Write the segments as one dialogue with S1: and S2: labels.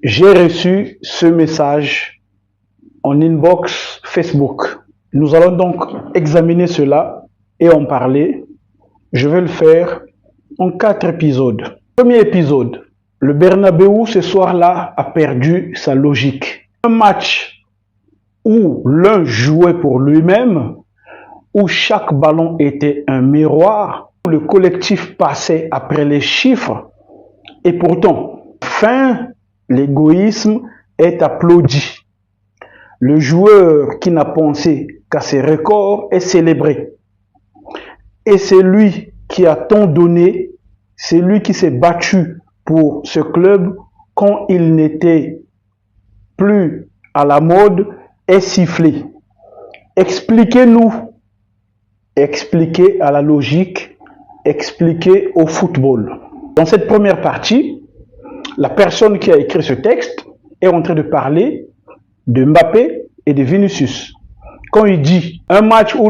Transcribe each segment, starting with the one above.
S1: J'ai reçu ce message en inbox Facebook. Nous allons donc examiner cela et en parler. Je vais le faire en 4 épisodes. Premier épisode, le Bernabéu ce soir-là a perdu sa logique. Un match où l'un jouait pour lui-même, où chaque ballon était un miroir, où le collectif passait après les chiffres, et pourtant, fin, l'égoïsme est applaudi. Le joueur qui n'a pensé qu'à ses records est célébré. Et c'est lui qui a tant donné, c'est lui qui s'est battu pour ce club quand il n'était plus à la mode, est sifflé. Expliquez-nous, expliquez à la logique, expliquez au football. Dans cette première partie, la personne qui a écrit ce texte est en train de parler de Mbappé et de Vinicius. Quand il dit un match où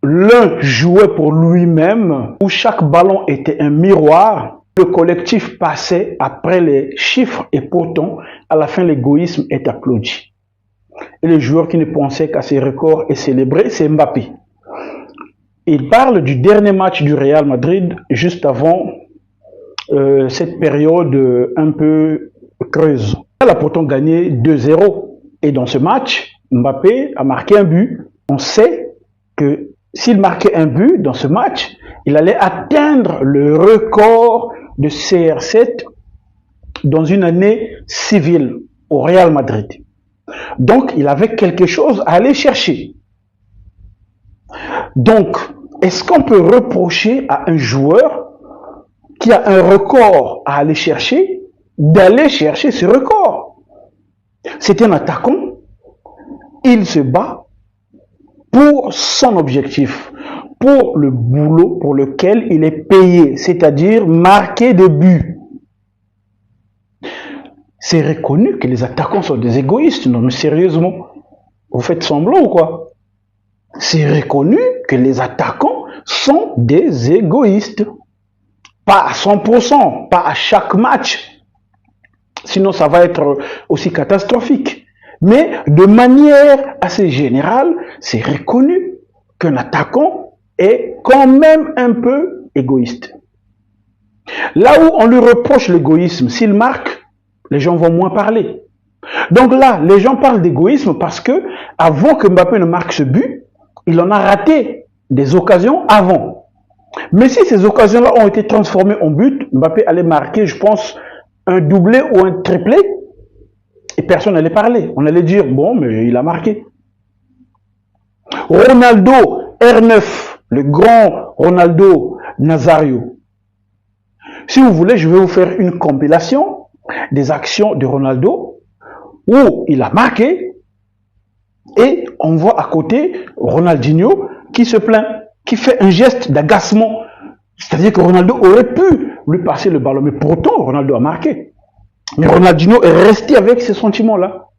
S1: l'un jouait pour lui-même, où chaque ballon était un miroir, le collectif passait après les chiffres et pourtant, à la fin, l'égoïsme est applaudi. Et le joueur qui ne pensait qu'à ses records est célébré, c'est Mbappé. Il parle du dernier match du Real Madrid juste avant cette période un peu creuse. Elle a pourtant gagné 2-0. Et dans ce match, Mbappé a marqué un but. On sait que s'il marquait un but dans ce match, il allait atteindre le record de CR7 dans une année civile au Real Madrid. Donc, il avait quelque chose à aller chercher. Donc, est-ce qu'on peut reprocher à un joueur qui a un record à aller chercher, d'aller chercher ce record? C'est un attaquant, il se bat pour son objectif, pour le boulot pour lequel il est payé, c'est-à-dire marquer des buts. C'est reconnu que les attaquants sont des égoïstes, non mais sérieusement, vous faites semblant ou quoi? C'est reconnu que les attaquants sont des égoïstes. Pas à 100%, pas à chaque match. Sinon, ça va être aussi catastrophique. Mais de manière assez générale, c'est reconnu qu'un attaquant est quand même un peu égoïste. Là où on lui reproche l'égoïsme, s'il marque, les gens vont moins parler. Donc là, les gens parlent d'égoïsme parce que, avant que Mbappé ne marque ce but, il en a raté des occasions avant. Mais si ces occasions-là ont été transformées en but, Mbappé allait marquer, je pense, un doublé ou un triplé, et personne n'allait parler. On allait dire, bon, mais il a marqué. Ronaldo, R9, le grand Ronaldo Nazario. Si vous voulez, je vais vous faire une compilation des actions de Ronaldo où il a marqué, et on voit à côté Ronaldinho qui se plaint, qui fait un geste d'agacement. C'est-à-dire que Ronaldo aurait pu lui passer le ballon, mais pourtant Ronaldo a marqué. Mais Ronaldinho est resté avec ces sentiments-là.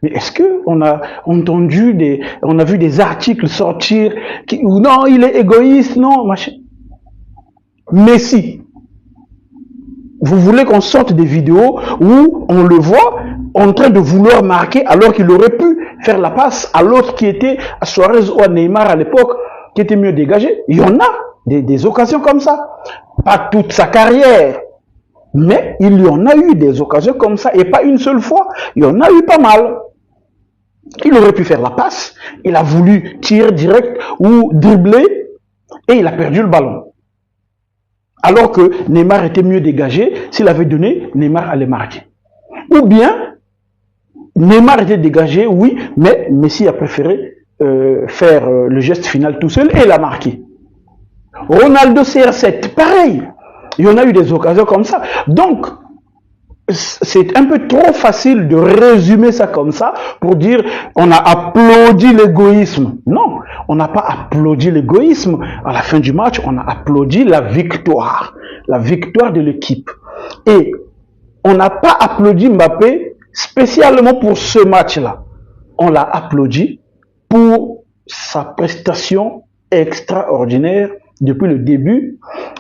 S1: Mais est-ce qu'on a entendu on a vu des articles sortir où non, il est égoïste, non, machin. Messi, vous voulez qu'on sorte des vidéos où on le voit en train de vouloir marquer alors qu'il aurait pu faire la passe à l'autre qui était à Suarez ou à Neymar à l'époque, qui était mieux dégagé. Il y en a des occasions comme ça. Pas toute sa carrière, mais il y en a eu des occasions comme ça, et pas une seule fois. Il y en a eu pas mal. Il aurait pu faire la passe, il a voulu tirer direct ou dribbler, et il a perdu le ballon. Alors que Neymar était mieux dégagé, s'il avait donné, Neymar allait marquer. Ou bien, Neymar était dégagé, oui, mais Messi a préféré faire le geste final tout seul, et il a marqué. Ronaldo CR7, pareil. Il y en a eu des occasions comme ça. Donc, c'est un peu trop facile de résumer ça comme ça pour dire on a applaudi l'égoïsme. Non, on n'a pas applaudi l'égoïsme. À la fin du match, on a applaudi la victoire de l'équipe. Et on n'a pas applaudi Mbappé spécialement pour ce match-là. On l'a applaudi pour sa prestation extraordinaire depuis le début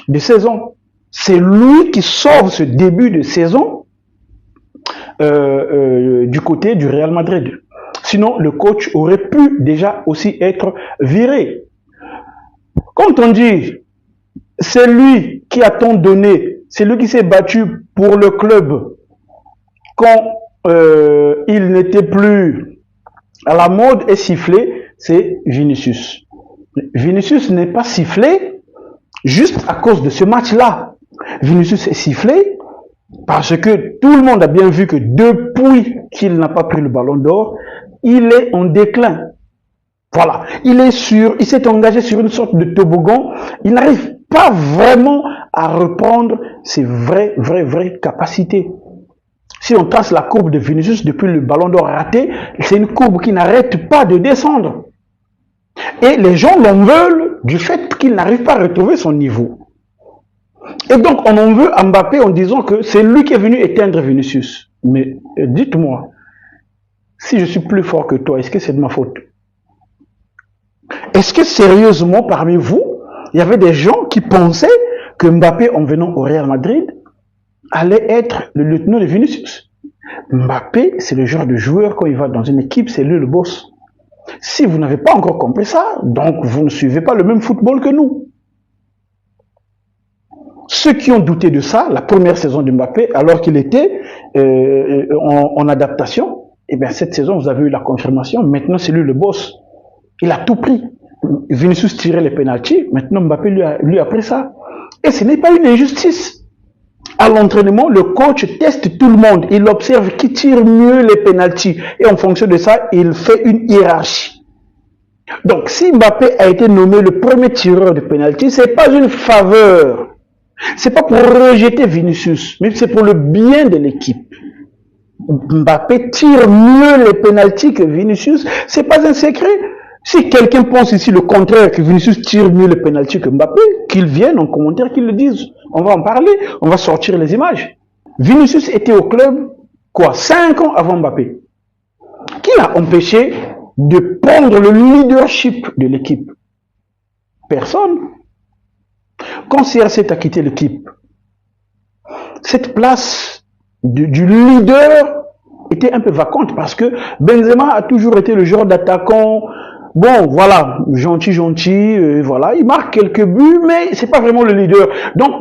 S1: de saison. C'est lui qui sauve ce début de saison du côté du Real Madrid. Sinon, le coach aurait pu déjà aussi être viré. Quand on dit, c'est lui qui a tant donné, c'est lui qui s'est battu pour le club quand il n'était plus à la mode et sifflé, c'est Vinicius. Vinicius n'est pas sifflé juste à cause de ce match-là. Vinicius est sifflé parce que tout le monde a bien vu que depuis qu'il n'a pas pris le ballon d'or, il est en déclin. Voilà, il s'est engagé sur une sorte de toboggan. Il n'arrive pas vraiment à reprendre ses vraies capacités. Si on trace la courbe de Vinicius depuis le ballon d'or raté, c'est une courbe qui n'arrête pas de descendre. Et les gens l'en veulent du fait qu'il n'arrive pas à retrouver son niveau. Et donc, on en veut à Mbappé en disant que c'est lui qui est venu éteindre Vinicius. Mais dites-moi, si je suis plus fort que toi, est-ce que c'est de ma faute? Est-ce que sérieusement, parmi vous, il y avait des gens qui pensaient que Mbappé, en venant au Real Madrid, allait être le lieutenant de Vinicius? Mbappé, c'est le genre de joueur, quand il va dans une équipe, c'est lui le boss. Si vous n'avez pas encore compris ça, donc vous ne suivez pas le même football que nous. Ceux qui ont douté de ça, la première saison de Mbappé, alors qu'il était en adaptation, eh bien cette saison, vous avez eu la confirmation, maintenant c'est lui le boss. Il a tout pris. Vinicius tirait les pénaltys, maintenant Mbappé lui a pris ça. Et ce n'est pas une injustice. À l'entraînement, le coach teste tout le monde. Il observe qui tire mieux les pénaltys. Et en fonction de ça, il fait une hiérarchie. Donc, si Mbappé a été nommé le premier tireur de pénalty, c'est pas une faveur. C'est pas pour rejeter Vinicius, mais c'est pour le bien de l'équipe. Mbappé tire mieux les pénaltys que Vinicius. C'est pas un secret. Si quelqu'un pense ici le contraire, que Vinicius tire mieux les pénaltys que Mbappé, qu'il vienne en commentaire, qu'il le dise. On va en parler, on va sortir les images. Vinicius était au club, 5 ans avant Mbappé. Qui l'a empêché de prendre le leadership de l'équipe? Personne. Quand CR7 a quitté l'équipe, cette place du leader était un peu vacante parce que Benzema a toujours été le genre d'attaquant. Bon, voilà, gentil, voilà, il marque quelques buts, mais c'est pas vraiment le leader. Donc,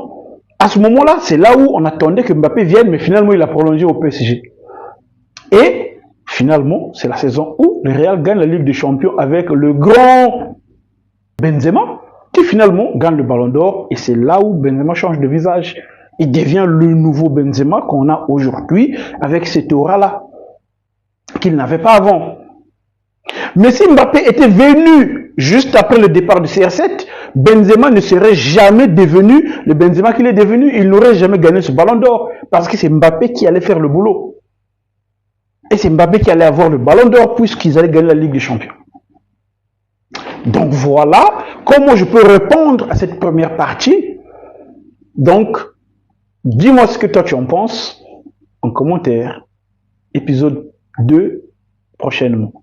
S1: à ce moment-là, c'est là où on attendait que Mbappé vienne, mais finalement, il a prolongé au PSG. Et, finalement, c'est la saison où le Real gagne la Ligue des Champions avec le grand Benzema, qui finalement gagne le Ballon d'Or, et c'est là où Benzema change de visage. Il devient le nouveau Benzema qu'on a aujourd'hui, avec cette aura-là, qu'il n'avait pas avant. Mais si Mbappé était venu juste après le départ de CR7, Benzema ne serait jamais devenu le Benzema qu'il est devenu. Il n'aurait jamais gagné ce ballon d'or parce que c'est Mbappé qui allait faire le boulot. Et c'est Mbappé qui allait avoir le ballon d'or puisqu'ils allaient gagner la Ligue des Champions. Donc voilà comment je peux répondre à cette première partie. Donc, dis-moi ce que toi tu en penses en commentaire. Épisode 2 prochainement.